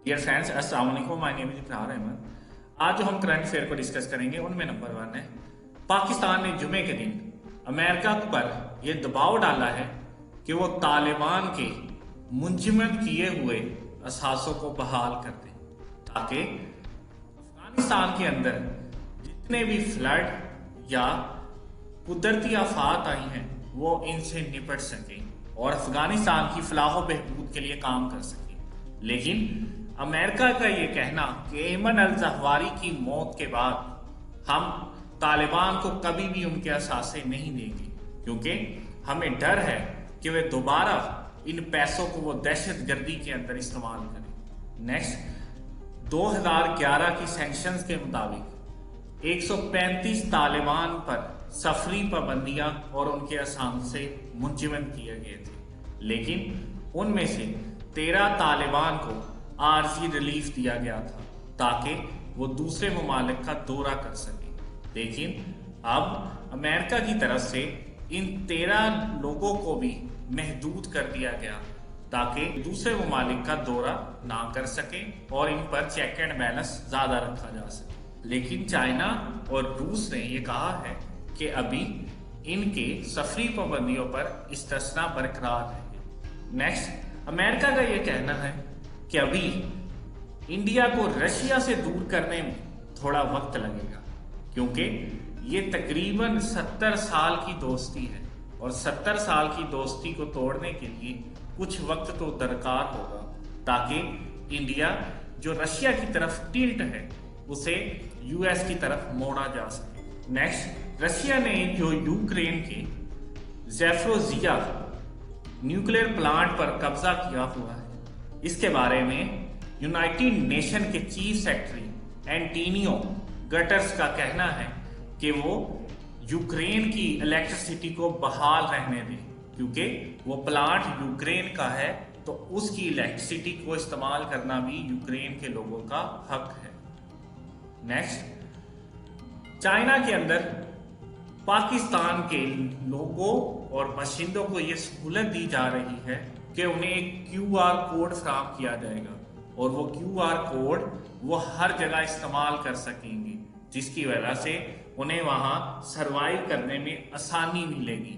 Dear friends, अस्सलाम वालेकुम। My name is इकरार अहमद। आज जो हम करंट अफेयर को डिस्कस करेंगे उनमें नंबर 1 है, पाकिस्तान ने जुमे के दिन अमेरिका पर यह दबाव डाला है कि वो तालिबान के मुंजमद किए हुए असासों को बहाल कर दें ताकि अफगानिस्तान के अंदर जितने भी फ्लड या कुदरती आफात आई हैं वो इनसे निपट सकें और अफगानिस्तान की फलाह बहबूद के लिए काम कर सकें। लेकिन अमेरिका का ये कहना कि एमन अल ज़हवारी की मौत के बाद हम तालिबान को कभी भी उनके असासे नहीं देंगे, क्योंकि हमें डर है कि वे दोबारा इन पैसों को वो दहशत गर्दी के अंदर इस्तेमाल करें। नेक्स्ट, 2011 की सैंक्शंस के मुताबिक 135 तालिबान पर सफरी पाबंदियां और उनके असासे मुंजमद किए गए थे, लेकिन उनमें से 13 तालिबान को आरजी रिलीफ दिया गया था ताकि वो दूसरे ममालिक का दौरा कर सके। लेकिन अब अमेरिका की तरफ से इन 13 लोगों को भी महदूद कर दिया गया ताकि दूसरे ममालिक का दौरा ना कर सके और इन पर चेक एंड बैलेंस ज़्यादा रखा जा सके। लेकिन चाइना और रूस ने यह कहा है कि अभी इनके सफरी पाबंदियों पर इस्तिस्ना बरकरार है। नेक्स्ट, अमेरिका का यह कहना है कि अभी इंडिया को रशिया से दूर करने में थोड़ा वक्त लगेगा, क्योंकि ये तकरीबन 70 साल की दोस्ती है और 70 साल की दोस्ती को तोड़ने के लिए कुछ वक्त तो दरकार होगा ताकि इंडिया जो रशिया की तरफ टिल्ट है उसे यूएस की तरफ मोड़ा जा सके। नेक्स्ट, रशिया ने जो यूक्रेन के ज़ैपोरिज़िया न्यूक्लियर प्लांट पर कब्जा किया हुआ है, इसके बारे में यूनाइटेड नेशन के चीफ सेक्रेटरी एंटोनियो गुटेरेस का कहना है कि वो यूक्रेन की इलेक्ट्रिसिटी को बहाल रहने दें, क्योंकि वो प्लांट यूक्रेन का है तो उसकी इलेक्ट्रिसिटी को इस्तेमाल करना भी यूक्रेन के लोगों का हक है। नेक्स्ट, चाइना के अंदर पाकिस्तान के लोगों और बाशिंदों को ये सहूलत दी जा रही है कि उन्हें एक QR कोड फराहम किया जाएगा और वो QR कोड वो हर जगह इस्तेमाल कर सकेंगे, जिसकी वजह से उन्हें वहां सरवाइव करने में आसानी मिलेगी।